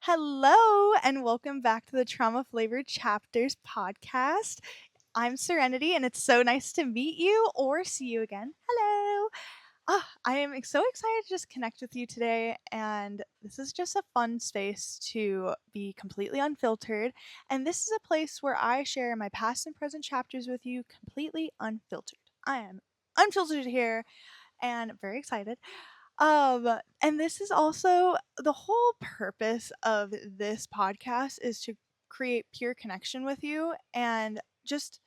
Hello, and welcome back to the Trauma Flavored Chapters podcast. I'm Serenity, and it's so nice to meet you or see you again. Hello. I am so excited to just connect with you today, and this is just a fun space to be completely unfiltered. And this is a place where I share my past and present chapters with you completely unfiltered. I am unfiltered here and very excited. And this is also the whole purpose of this podcast is to create pure connection with you and just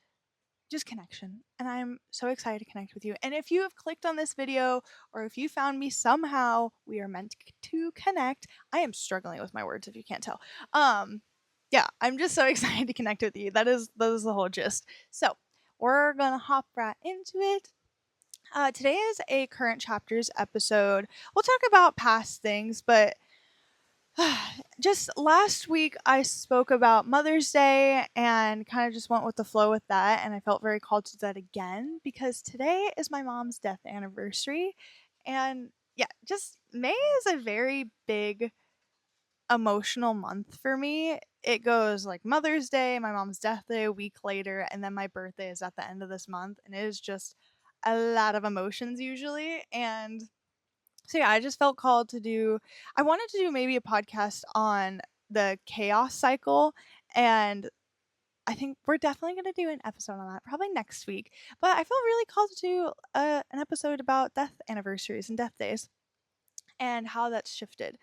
connection. And I'm so excited to connect with you. And if you have clicked on this video or if you found me somehow, we are meant to connect. I am struggling with my words if you can't tell. Yeah, I'm just so excited to connect with you. That is the whole gist. So, we're going to hop right into it. Today is a current chapters episode. We'll talk about past things, but just last week I spoke about Mother's Day and kind of just went with the flow with that. And I felt very called to that again because today is my mom's death anniversary. And yeah, just May is a very big emotional month for me. It goes like Mother's Day, my mom's death day a week later, and then my birthday is at the end of this month. And it is just a lot of emotions usually. And so yeah, I just felt called to I wanted to do maybe a podcast on the chaos cycle, and I think we're definitely going to do an episode on that probably next week. But I felt really called to do an episode about death anniversaries and death days and how that's shifted.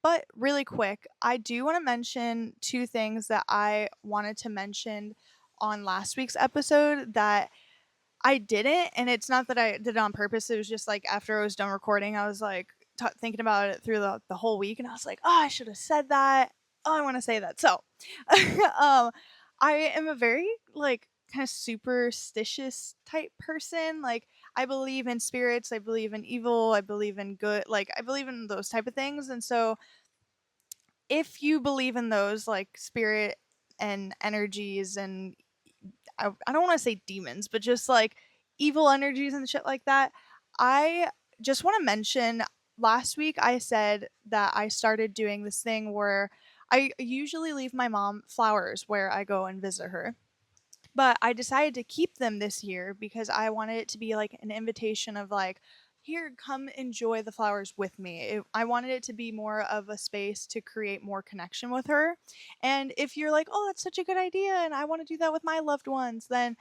But really quick, I do want to mention two things that I wanted to mention on last week's episode that I didn't, and it's not that I did it on purpose. It was just like after I was done recording, I was like thinking about it through the whole week, and I was like, oh, I should have said that. Oh, I want to say that. So, I am a very like kind of superstitious type person. Like, I believe in spirits, I believe in evil, I believe in good. Like, I believe in those type of things, and so if you believe in those like spirit and energies and I don't want to say demons, but just like evil energies and shit like that. I just want to mention last week I said that I started doing this thing where I usually leave my mom flowers where I go and visit her. But I decided to keep them this year because I wanted it to be like an invitation of like, here, come enjoy the flowers with me. I wanted it to be more of a space to create more connection with her. And if you're like, oh, that's such a good idea, and I want to do that with my loved ones, then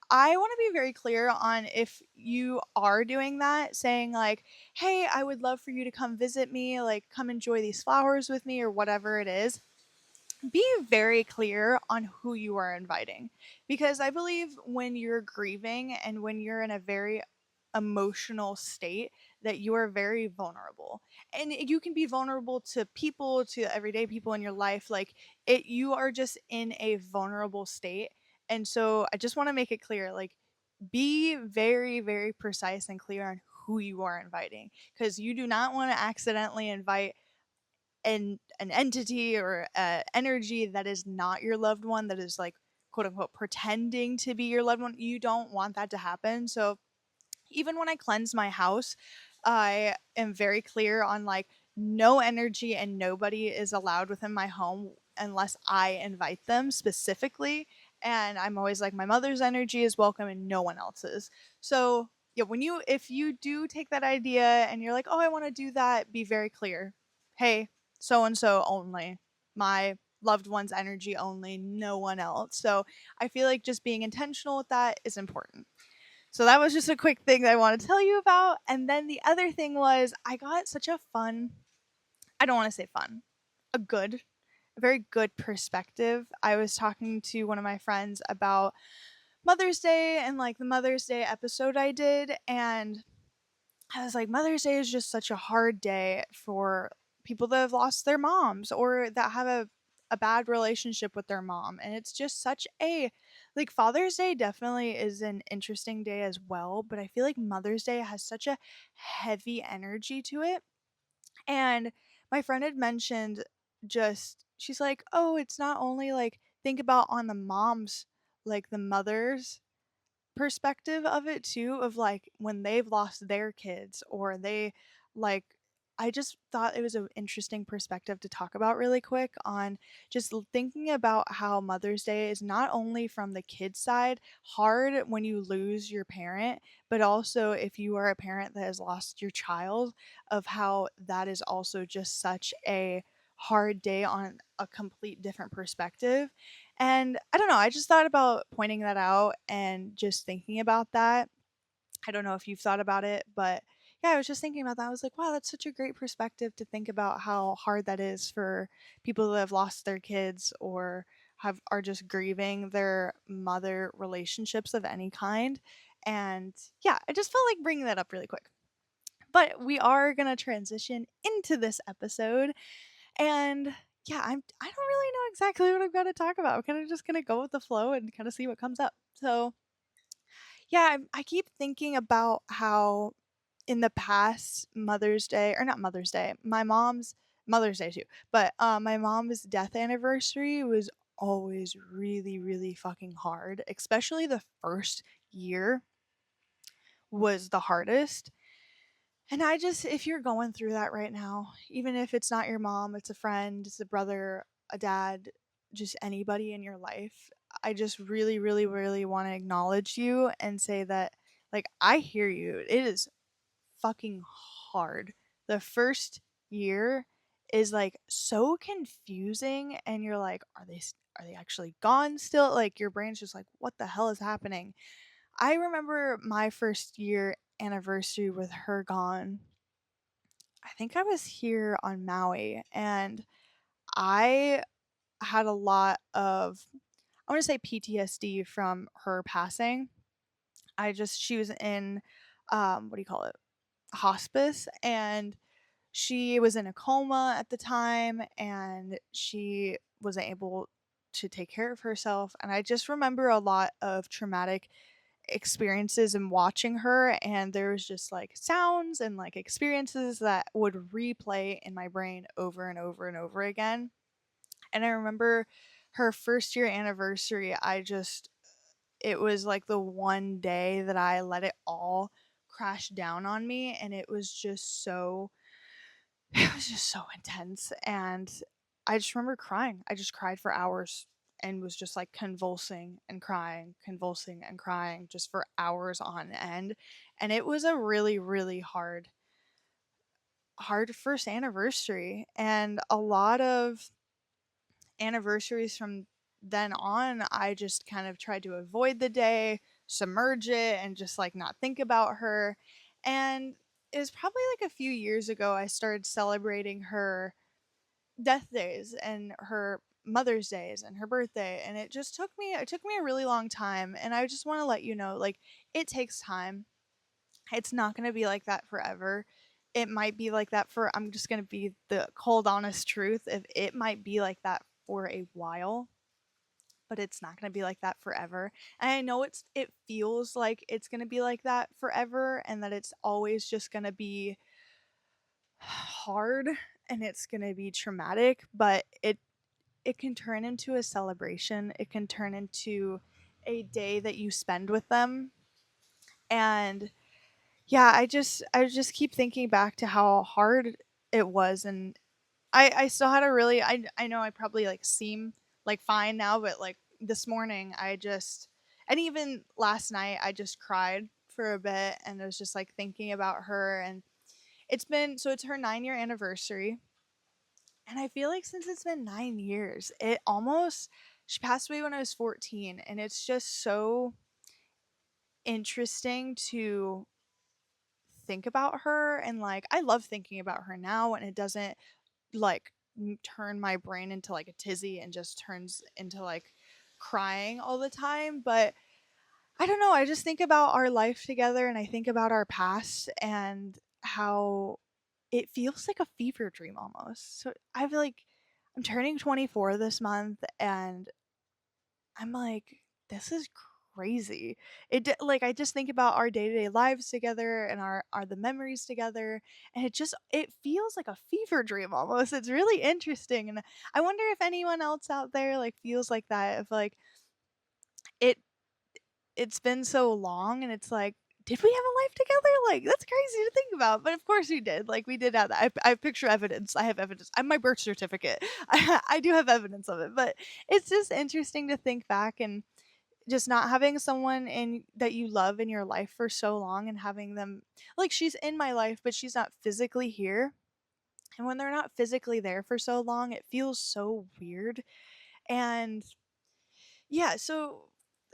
I want to be very clear on if you are doing that, saying like, hey, I would love for you to come visit me, like, come enjoy these flowers with me, or whatever it is, be very clear on who you are inviting, because I believe when you're grieving and when you're in a very emotional state that you are very vulnerable, and you can be vulnerable to people, to everyday people in your life, like it you are just in a vulnerable state. And so I just want to make it clear, like, be very very precise and clear on who you are inviting, because you do not want to accidentally invite an entity or energy that is not your loved one, that is like quote unquote pretending to be your loved one. You don't want that to happen. So even when I cleanse my house, I am very clear on like no energy and nobody is allowed within my home unless I invite them specifically. And I'm always like, my mother's energy is welcome and no one else's. So yeah, if you do take that idea and you're like, oh, I want to do that, be very clear. Hey, so and so only. My loved one's energy only, no one else. So I feel like just being intentional with that is important. So that was just a quick thing that I want to tell you about. And then the other thing was I got such a fun, I don't want to say fun, a good, a very good perspective. I was talking to one of my friends about Mother's Day and like the Mother's Day episode I did. And I was like, Mother's Day is just such a hard day for people that have lost their moms or that have a bad relationship with their mom. And it's just such a, like, Father's Day definitely is an interesting day as well. But I feel like Mother's Day has such a heavy energy to it. And my friend had mentioned she's like, oh, it's not only like, think about on the moms, like the mothers perspective of it too, of like when they've lost their kids or they like I just thought it was an interesting perspective to talk about really quick on just thinking about how Mother's Day is not only from the kid's side hard when you lose your parent, but also if you are a parent that has lost your child, of how that is also just such a hard day on a complete different perspective. And I don't know, I just thought about pointing that out and just thinking about that. I don't know if you've thought about it, but yeah, I was just thinking about that. I was like, wow, that's such a great perspective to think about how hard that is for people who have lost their kids or have are just grieving their mother relationships of any kind. And yeah, I just felt like bringing that up really quick. But we are going to transition into this episode, and yeah, I don't really know exactly what I'm going to talk about. I'm kind of just going to go with the flow and kind of see what comes up. So, yeah, I keep thinking about how in the past Mother's Day, or not Mother's Day, my mom's Mother's Day too, but my mom's death anniversary was always really, really fucking hard. Especially the first year was the hardest. And I just, if you're going through that right now, even if it's not your mom, it's a friend, it's a brother, a dad, just anybody in your life, I just really, really, really want to acknowledge you and say that, like, I hear you. It is fucking hard. The first year is like so confusing, and you're like, are they actually gone still? Like your brain's just like, what the hell is happening? I remember my first year anniversary with her gone. I think I was here on Maui, and I had a lot of, I want to say, PTSD from her passing. She was in, what do you call it? Hospice, and she was in a coma at the time, and she wasn't able to take care of herself. And I just remember a lot of traumatic experiences and watching her, and there was just like sounds and like experiences that would replay in my brain over and over and over again. And I remember her first year anniversary, it was like the one day that I let it all crash down on me, and it was just so intense. And I just remember crying. I just cried for hours and was just like convulsing and crying just for hours on end. And it was a really, really hard first anniversary. And a lot of anniversaries from then on, I just kind of tried to avoid the day, submerge it, and just like not think about her. And it was probably like a few years ago I started celebrating her death days and her Mother's days and her birthday, and it took me a really long time. And I just want to let you know, like, it takes time. It's not going to be like that forever. It might be like that for, I'm just going to be the cold honest truth, if it might be like that for a while, but it's not going to be like that forever. And I know it feels like it's going to be like that forever, and that it's always just going to be hard and it's going to be traumatic, but it can turn into a celebration. It can turn into a day that you spend with them. And yeah, I just keep thinking back to how hard it was. And I still had a really, I know I probably like seem like fine now, but like this morning and even last night I just cried for a bit, and I was just like thinking about her. And it's her 9-year anniversary. And I feel like since it's been 9 years, she passed away when I was 14. And it's just so interesting to think about her. And like, I love thinking about her now, and it doesn't like turn my brain into like a tizzy and just turns into like crying all the time. But I don't know. I just think about our life together, and I think about our past and how it feels like a fever dream almost. So I feel like I'm turning 24 this month, and I'm like, this is crazy. Like, I just think about our day-to-day lives together and our the memories together, and it feels like a fever dream almost. It's really interesting, and I wonder if anyone else out there like feels like that. If like it it's been so long, and it's like did we have a life together? Like, that's crazy to think about. But of course we did. Like, we did have that. I have picture evidence. I have evidence. I have my birth certificate. I do have evidence of it. But it's just interesting to think back and just not having someone in that you love in your life for so long and having them, like, she's in my life, but she's not physically here. And when they're not physically there for so long, it feels so weird. And yeah, so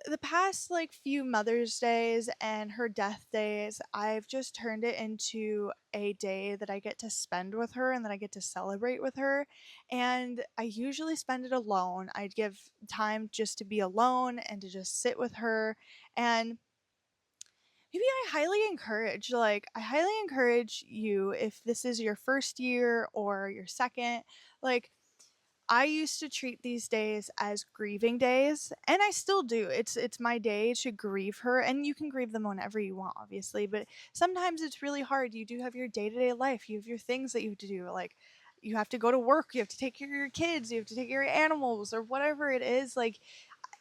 the past like few Mother's Days and her death days, I've just turned it into a day that I get to spend with her and that I get to celebrate with her. And I usually spend it alone. I give time just to be alone and to just sit with her. And maybe I highly encourage you, if this is your first year or your second, like, I used to treat these days as grieving days, and I still do. It's my day to grieve her, and you can grieve them whenever you want, obviously, but sometimes it's really hard. You do have your day-to-day life. You have your things that you have to do, like you have to go to work, you have to take care of your kids, you have to take care of your animals or whatever it is. Like,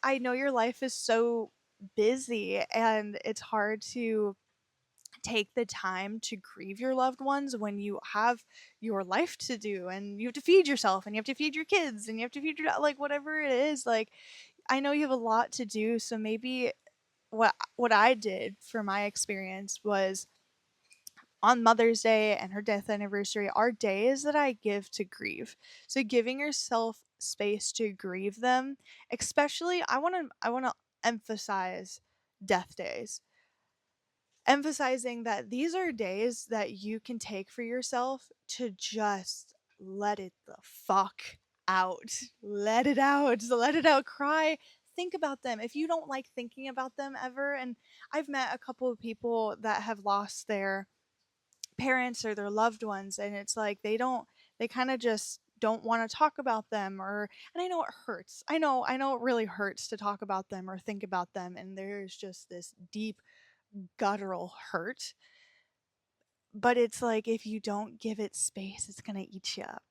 I know your life is so busy and it's hard to take the time to grieve your loved ones when you have your life to do and you have to feed yourself and you have to feed your kids and you have to feed your, like, whatever it is. Like, I know you have a lot to do, so maybe what I did for my experience was on Mother's Day and her death anniversary are days that I give to grieve. So giving yourself space to grieve them, especially I want to emphasize death days, emphasizing that these are days that you can take for yourself to just let it the fuck out. Let it out. Let it out. Cry. Think about them. If you don't like thinking about them ever, and I've met a couple of people that have lost their parents or their loved ones, and it's like they kind of just don't want to talk about them, or, and I know it hurts. I know it really hurts to talk about them or think about them, and there's just this deep guttural hurt. But it's like if you don't give it space, it's gonna eat you up.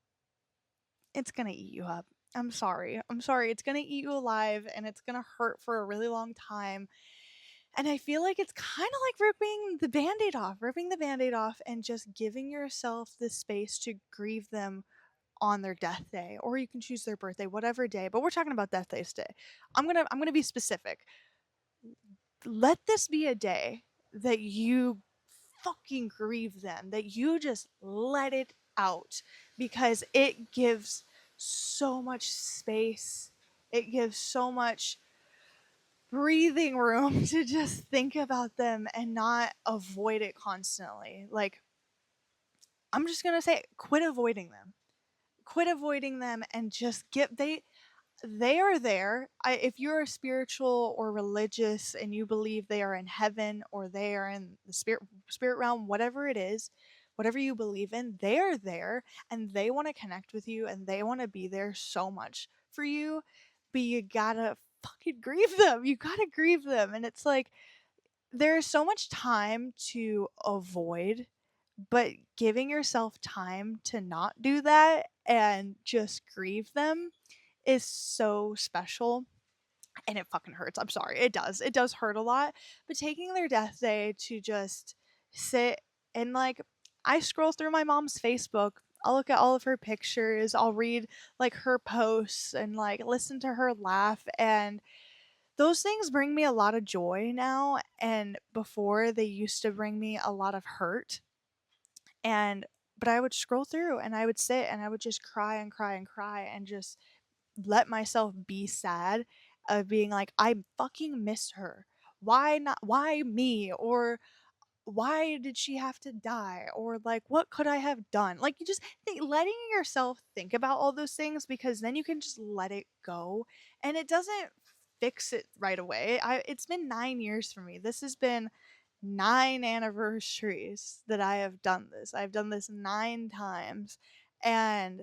It's gonna eat you up. I'm sorry. I'm sorry. It's gonna eat you alive and it's gonna hurt for a really long time. And I feel like it's kind of like ripping the band aid off and just giving yourself the space to grieve them on their death day. Or you can choose their birthday, whatever day. But we're talking about death days today. I'm gonna be specific. Let this be a day that you fucking grieve them, that you just let it out, because it gives so much space. It gives so much breathing room to just think about them and not avoid it constantly. Like, I'm just going to say, quit avoiding them. Quit avoiding them and just they are there. If you're spiritual or religious and you believe they are in heaven or they are in the spirit realm, whatever it is, whatever you believe in, they are there and they want to connect with you and they want to be there so much for you. But you gotta fucking grieve them. You gotta grieve them, and it's like there's so much time to avoid, but giving yourself time to not do that and just grieve them is so special, and it fucking hurts. I'm sorry. It does. It does hurt a lot. But taking their death day to just sit and, like, I scroll through my mom's Facebook. I'll look at all of her pictures. I'll read like her posts and like listen to her laugh, and those things bring me a lot of joy now, and before they used to bring me a lot of hurt. And but I would scroll through and I would sit and I would just cry and cry and cry and just let myself be sad, of being like, I fucking miss her. Why me? Or why did she have to die? Or like, what could I have done? Like, you just think, letting yourself think about all those things, because then you can just let it go, and it doesn't fix it right away. It's been 9 years for me. This has been 9 anniversaries that I have done this. I've done this 9 times, and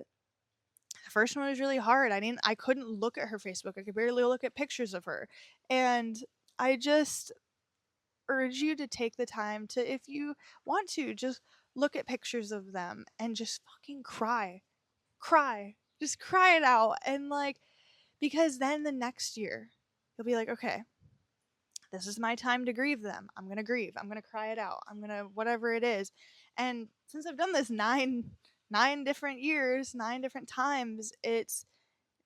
the first one was really hard. I couldn't look at her Facebook. I could barely look at pictures of her. And I just urge you to take the time to, if you want to, just look at pictures of them and just fucking cry. Cry. Just cry it out. And like, because then the next year, you'll be like, okay, this is my time to grieve them. I'm going to grieve. I'm going to cry it out. I'm going to whatever it is. And since I've done this nine different years, nine different times, it's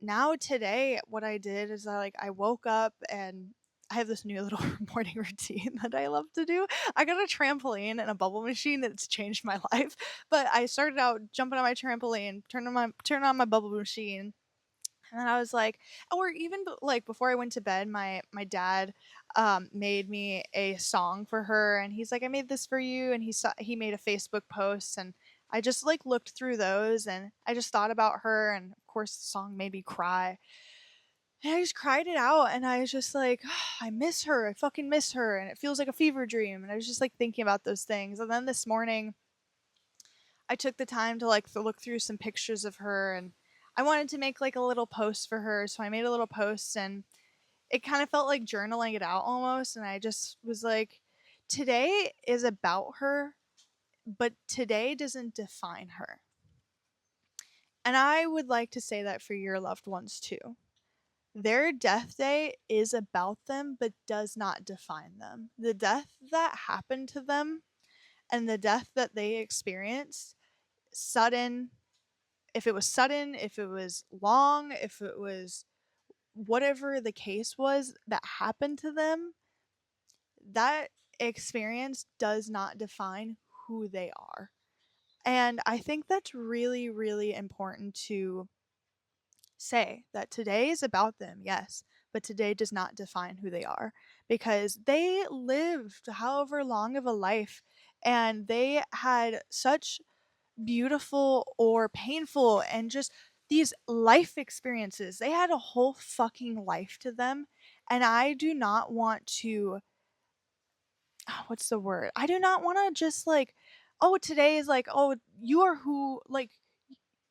now today what I did is I woke up and I have this new little morning routine that I love to do. I got a trampoline and a bubble machine that's changed my life. But I started out jumping on my trampoline, turning on my bubble machine, and then I was like, or even like before I went to bed, my dad made me a song for her, and he's like, I made this for you, and he made a Facebook post, and I just like looked through those, and I just thought about her, and of course the song made me cry, and I just cried it out, and I was just like, I miss her, I fucking miss her, and it feels like a fever dream, and I was just like thinking about those things, and then this morning I took the time to like look through some pictures of her, and I wanted to make like a little post for her, so I made a little post, and it kind of felt like journaling it out almost, and I just was like, today is about her, but today doesn't define her. And I would like to say that for your loved ones too. Their death day is about them, but does not define them. The death that happened to them and the death that they experienced, sudden, if it was sudden, if it was long, if it was whatever the case was that happened to them, that experience does not define who they are. And I think that's really, really important to say that today is about them, yes, but today does not define who they are because they lived however long of a life and they had such beautiful or painful and just these life experiences. They had a whole fucking life to them. And I do not want to, what's the word? I do not want to just like, oh, today is like, oh, you are who, like,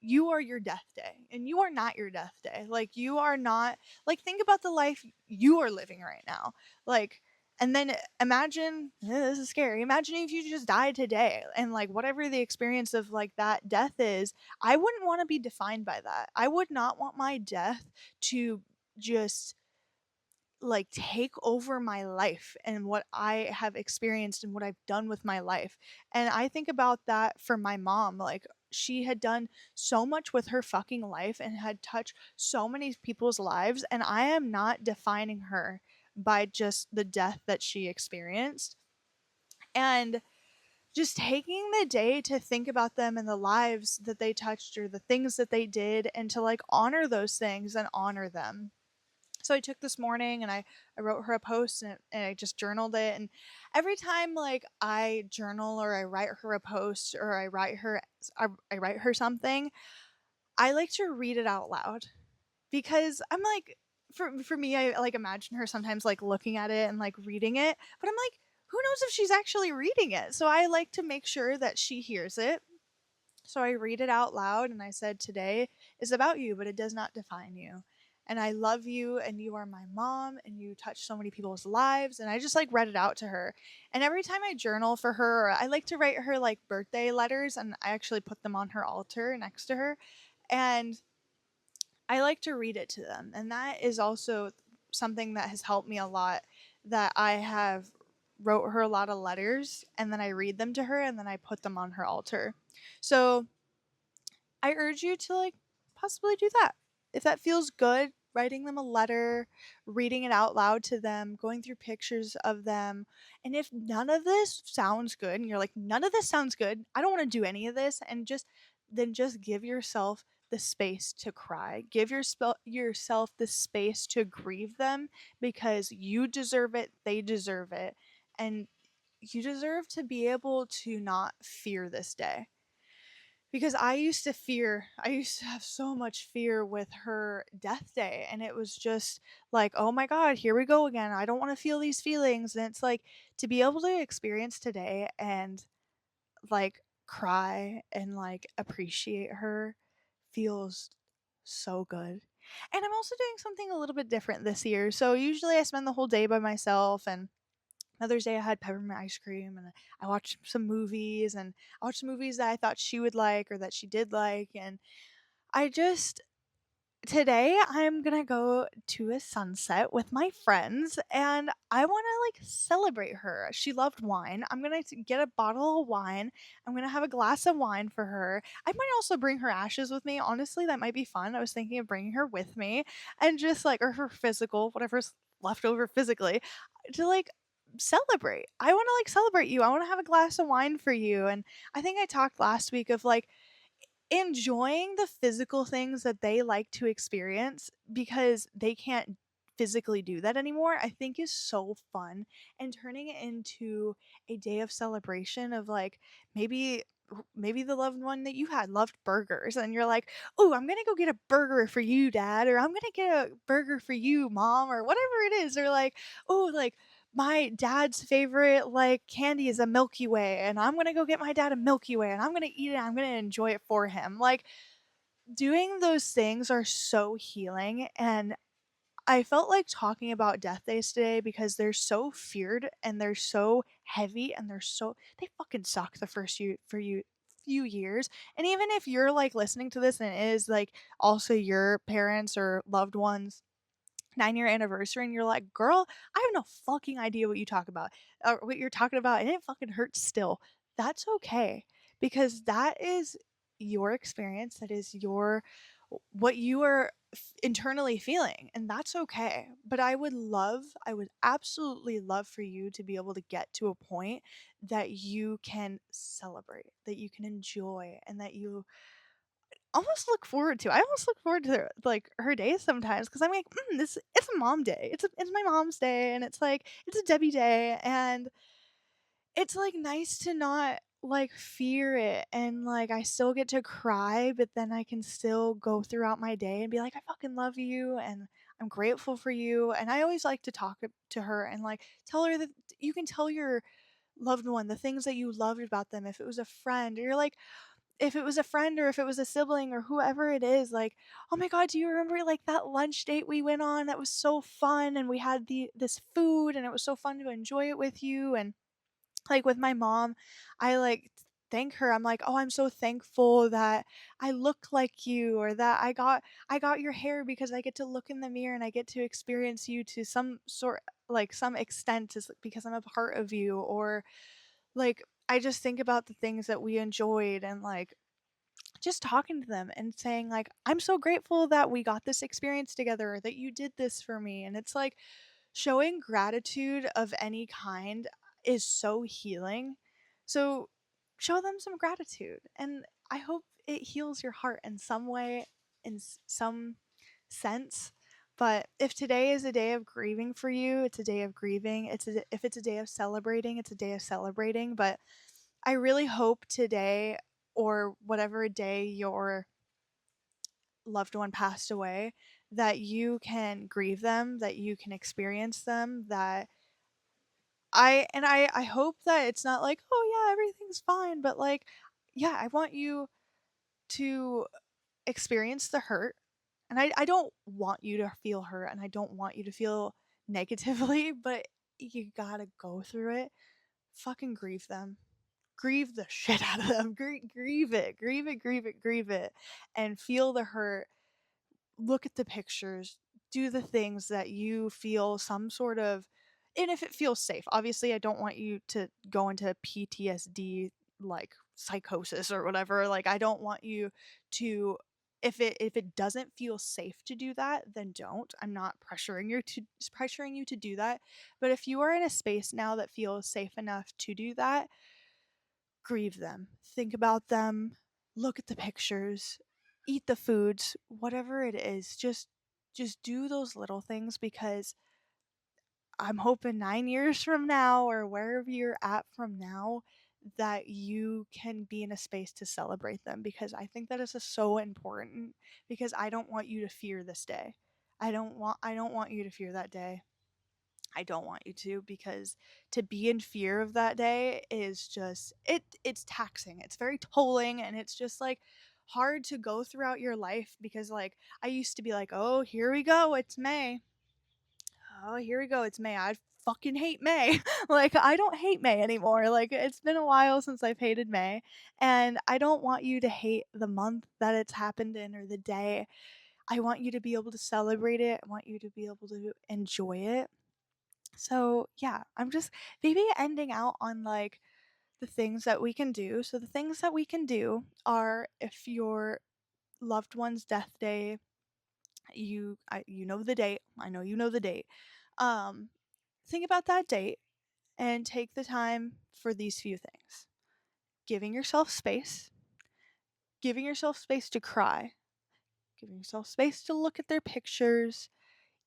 you are your death day and you are not your death day. Like, you are not, like, think about the life you are living right now. Like, and then imagine, this is scary. Imagine if you just died today and like whatever the experience of like that death is, I wouldn't want to be defined by that. I would not want my death to just like take over my life and what I have experienced and what I've done with my life. And I think about that for my mom. Like, she had done so much with her fucking life and had touched so many people's lives. And I am not defining her by just the death that she experienced. And just taking the day to think about them and the lives that they touched or the things that they did and to like honor those things and honor them. So I took this morning and I wrote her a post and I just journaled it. And every time like I journal or I write her a post or I write her something, I like to read it out loud because I'm like, for me, I like imagine her sometimes like looking at it and like reading it, but I'm like, who knows if she's actually reading it? So I like to make sure that she hears it. So I read it out loud and I said, today is about you, but it does not define you. And I love you and you are my mom and you touch so many people's lives. And I just like read it out to her. And every time I journal for her, I like to write her like birthday letters and I actually put them on her altar next to her. And I like to read it to them. And that is also something that has helped me a lot, that I have wrote her a lot of letters and then I read them to her and then I put them on her altar. So I urge you to like possibly do that. If that feels good, writing them a letter, reading it out loud to them, going through pictures of them. And if none of this sounds good and you're like, none of this sounds good, I don't want to do any of this, and just give yourself the space to cry. Give yourself the space to grieve them because you deserve it, they deserve it, and you deserve to be able to not fear this day because I used to have so much fear with her death day. And it was just like, oh my God, here we go again. I don't want to feel these feelings. And it's like to be able to experience today and like cry and like appreciate her feels so good. And I'm also doing something a little bit different this year. So usually I spend the whole day by myself, and Mother's Day, I had peppermint ice cream and I watched some movies, and I watched movies that I thought she would like or that she did like. And I just, Today I'm gonna go to a sunset with my friends and I wanna like celebrate her. She loved wine. I'm gonna get a bottle of wine. I'm gonna have a glass of wine for her. I might also bring her ashes with me. Honestly, that might be fun. I was thinking of bringing her with me and just like, or her physical, whatever's left over physically, to like celebrate. I wanna like celebrate you. I wanna have a glass of wine for you. And I think I talked last week of like, enjoying the physical things that they like to experience because they can't physically do that anymore, I think is so fun. And turning it into a day of celebration of like maybe maybe the loved one that you had loved burgers and you're like, "Oh, I'm going to go get a burger for you, dad," or "I'm going to get a burger for you, mom," or whatever it is. Or like, "Oh, like my dad's favorite like candy is a Milky Way and I'm going to go get my dad a Milky Way and I'm going to eat it. I'm going to enjoy it for him." Like doing those things are so healing and I felt like talking about death days today because they're so feared and they're so heavy and they fucking suck the first few years. And even if you're like listening to this and it is like also your parents or loved ones 9-year anniversary and you're like, "Girl, I have no fucking idea what you talk about or what you're talking about and it fucking hurts still." That's okay because that is your experience. That is your what you are internally feeling and that's okay. But I would absolutely love for you to be able to get to a point that you can celebrate, that you can enjoy and that you almost look forward to. I almost look forward to like her days sometimes because I'm like, this it's a mom day. It's my mom's day, and it's like it's a Debbie day, and it's like nice to not like fear it, and like I still get to cry, but then I can still go throughout my day and be like, I fucking love you, and I'm grateful for you, and I always like to talk to her and like tell her that you can tell your loved one the things that you loved about them if it was a friend or you're like if it was a friend or if it was a sibling or whoever it is, like, "Oh my god, do you remember like that lunch date we went on? That was so fun and we had this food and it was so fun to enjoy it with you." And like with my mom, I like thank her. I'm like, "Oh, I'm so thankful that I look like you or that I got your hair because I get to look in the mirror and I get to experience you to some sort like some extent is because I'm a part of you." Or like I just think about the things that we enjoyed and like just talking to them and saying like I'm so grateful that we got this experience together or that you did this for me. And it's like showing gratitude of any kind is so healing. So show them some gratitude and I hope it heals your heart in some way, in some sense. But if today is a day of grieving for you, it's a day of grieving. If it's a day of celebrating, it's a day of celebrating. But I really hope today or whatever day your loved one passed away that you can grieve them, that you can experience them, that I hope that it's not like, "Oh yeah, everything's fine," but like, yeah, I want you to experience the hurt. And I don't want you to feel hurt and I don't want you to feel negatively, but you gotta go through it. Fucking grieve them. Grieve the shit out of them. Grieve it. Grieve it, grieve it, grieve it. And feel the hurt. Look at the pictures. Do the things that you feel some sort of, and if it feels safe. Obviously, I don't want you to go into PTSD like psychosis or whatever. Like I don't want you to if it doesn't feel safe to do that, then don't. I'm not pressuring you to do that. But if you are in a space now that feels safe enough to do that, grieve them, think about them, look at the pictures, eat the foods, whatever it is. Just do those little things because I'm hoping 9 years from now or wherever you're at from now that you can be in a space to celebrate them because I think that is so important because I don't want you to fear this day. I don't want you to fear that day. I don't want you to because to be in fear of that day is just it's taxing. It's very tolling and it's just like hard to go throughout your life because like I used to be like, "Oh, here we go. It's May. Oh, here we go. It's May. I fucking hate May." Like I don't hate May anymore. Like it's been a while since I've hated May and I don't want you to hate the month that it's happened in or the day. I want you to be able to celebrate it. I want you to be able to enjoy it. So, yeah, I'm just maybe ending out on like the things that we can do. So, the things that we can do are if your loved one's death day, you know the date. I know you know the date. Um think about that date and take the time for these few things. Giving yourself space, giving yourself space to cry, giving yourself space to look at their pictures,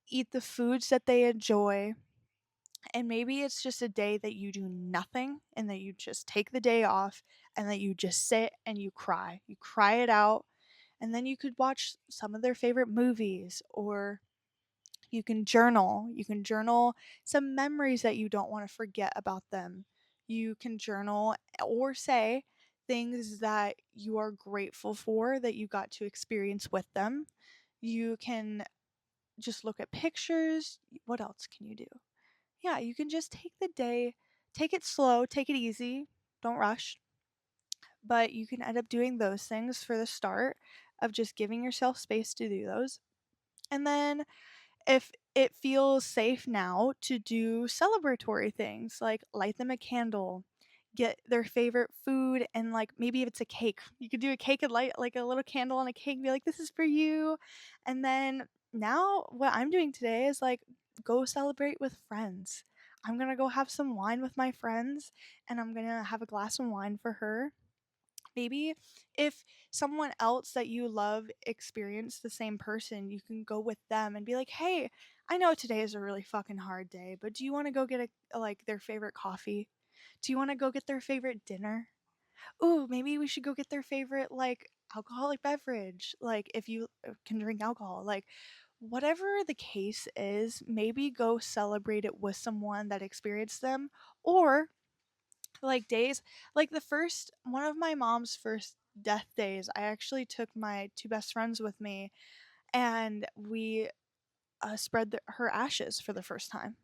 eat the foods that they enjoy. And maybe it's just a day that you do nothing and that you just take the day off and that you just sit and you cry. You cry it out. And then you could watch some of their favorite movies, or you can journal. You can journal some memories that you don't want to forget about them. You can journal or say things that you are grateful for that you got to experience with them. You can just look at pictures. What else can you do? Yeah, you can just take the day, take it slow, take it easy, don't rush. But you can end up doing those things for the start of just giving yourself space to do those. And then if it feels safe now to do celebratory things like light them a candle, get their favorite food, and like maybe if it's a cake, you could do a cake and light like a little candle on a cake and be like, this is for you. And then now what I'm doing today is like go celebrate with friends. I'm gonna go have some wine with my friends and I'm gonna have a glass of wine for her. Maybe if someone else that you love experienced the same person, you can go with them and be like, "Hey, I know today is a really fucking hard day, but do you want to go get like their favorite coffee? Do you want to go get their favorite dinner? Ooh, maybe we should go get their favorite like alcoholic beverage. Like if you can drink alcohol, like whatever the case is, maybe go celebrate it with someone that experienced them, or like days like the first one of my mom's first death days, I actually took my two best friends with me, and we spread her ashes for the first time.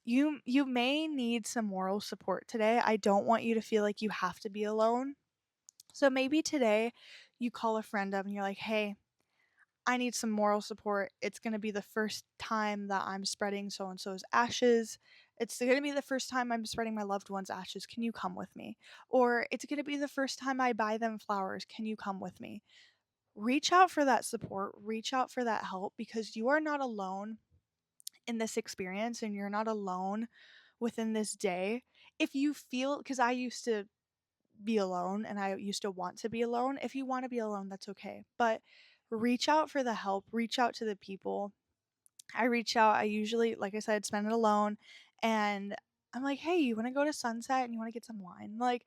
You may need some moral support today. I don't want you to feel like you have to be alone. So maybe today you call a friend up and you're like, hey, I need some moral support. It's going to be the first time that I'm spreading so and so's ashes. It's going to be the first time I'm spreading my loved one's ashes. Can you come with me? Or it's going to be the first time I buy them flowers. Can you come with me? Reach out for that support, reach out for that help, because you are not alone in this experience and you're not alone within this day. If you feel, because I used to be alone and I used to want to be alone. If you want to be alone, that's okay. But reach out for the help, reach out to the people. I reach out, I usually, like I said, spend it alone. And I'm like, hey, you want to go to Sunset and you want to get some wine? Like,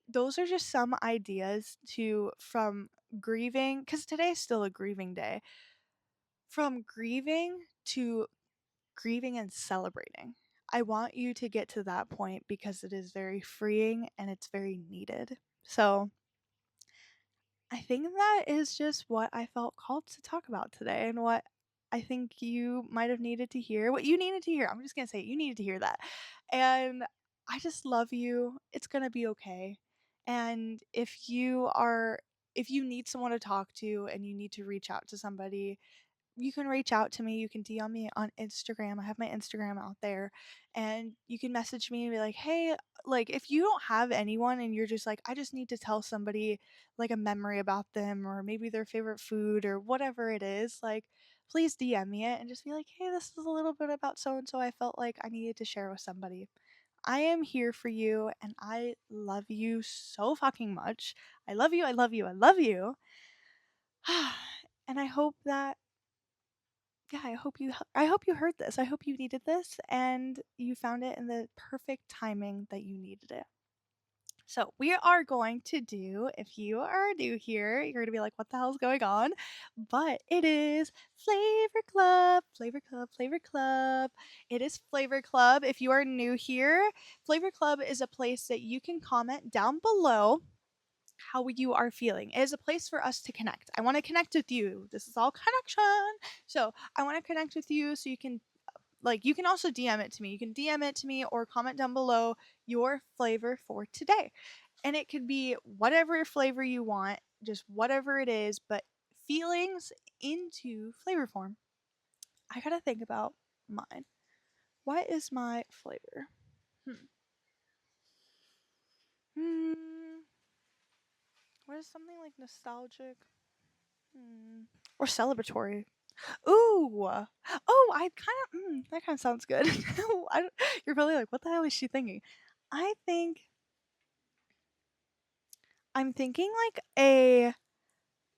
those are just some ideas to, from grieving, because today's still a grieving day, from grieving to grieving and celebrating. I want you to get to that point because it is very freeing and it's very needed. So, I think that is just what I felt called to talk about today and what I think you might have needed to hear. What you needed to hear. I'm just going to say you needed to hear that. And I just love you. It's going to be okay. And if you need someone to talk to and you need to reach out to somebody, you can reach out to me. You can DM me on Instagram. I have my Instagram out there. And you can message me and be like, hey, like if you don't have anyone and you're just like, I just need to tell somebody like a memory about them or maybe their favorite food or whatever it is, like please DM me it and just be like, hey, this is a little bit about so and so I felt like I needed to share with somebody. I am here for you and I love you so fucking much. I love you. I love you. I love you. And I hope that, yeah, I hope you heard this. I hope you needed this and you found it in the perfect timing that you needed it. So, we are going to do, if you are new here, you're going to be like, what the hell is going on? But it is Flavor Club, Flavor Club, Flavor Club. It is Flavor Club. If you are new here, Flavor Club is a place that you can comment down below how you are feeling. It is a place for us to connect. I want to connect with you. This is all connection. So I want to connect with you so you can like you can also DM it to me. You can DM it to me or comment down below your flavor for today. And it could be whatever flavor you want, just whatever it is, but feelings into flavor form. I gotta think about mine. What is my flavor? Hmm. Hmm. What is something like nostalgic? Hmm. Or celebratory? Ooh. Oh, I kind of. That kind of sounds good. You're probably like, what the hell is she thinking? I think I'm thinking like a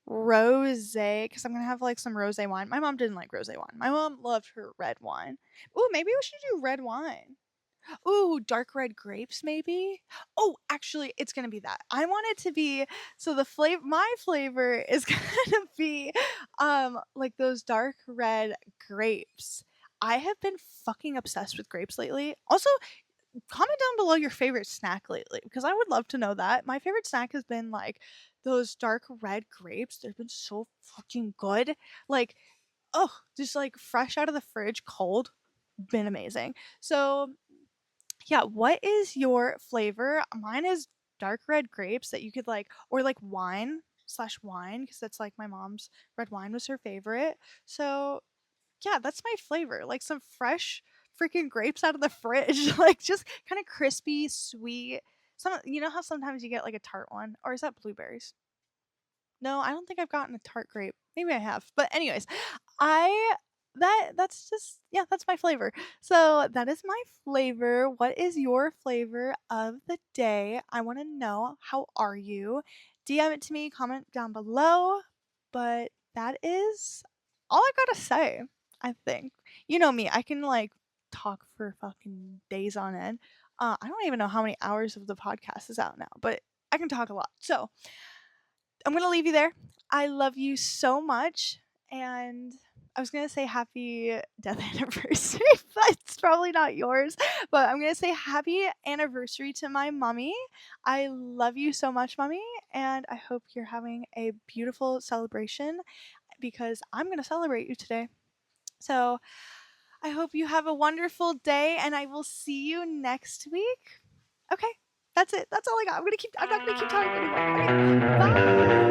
rosé because I'm gonna have like some rosé wine. My mom didn't like rosé wine. My mom loved her red wine. Ooh, maybe we should do red wine. Ooh, dark red grapes, maybe. Oh, actually, it's gonna be that. I want it to be so the flavor. My flavor is gonna be, like those dark red grapes. I have been fucking obsessed with grapes lately. Also, comment down below your favorite snack lately because I would love to know that. My favorite snack has been like those dark red grapes. They've been so fucking good. Like, oh, just like fresh out of the fridge, cold. Been amazing. So yeah, what is your flavor? Mine is dark red grapes that you could like, or like wine/wine, because that's like my mom's red wine was her favorite. So yeah, that's my flavor. Like some fresh freaking grapes out of the fridge, like just kind of crispy, sweet. Some, you know how sometimes you get like a tart one, or is that blueberries? No, I don't think I've gotten a tart grape. Maybe I have. But anyways, I that's just yeah, that's my flavor. So that is my flavor. What is your flavor of the day? I want to know. How are you? DM it to me, comment down below. But that is all I gotta say, I think. You know me, I can like talk for fucking days on end. I don't even know how many hours of the podcast is out now, but I can talk a lot. So I'm gonna leave you there. I love you so much, and I was gonna say happy death anniversary, but it's probably not yours. But I'm gonna say happy anniversary to my mommy. I love you so much, mommy, and I hope you're having a beautiful celebration because I'm gonna celebrate you today. So I hope you have a wonderful day, and I will see you next week. Okay, that's it. That's all I got. I'm not gonna keep talking anymore. Okay, bye.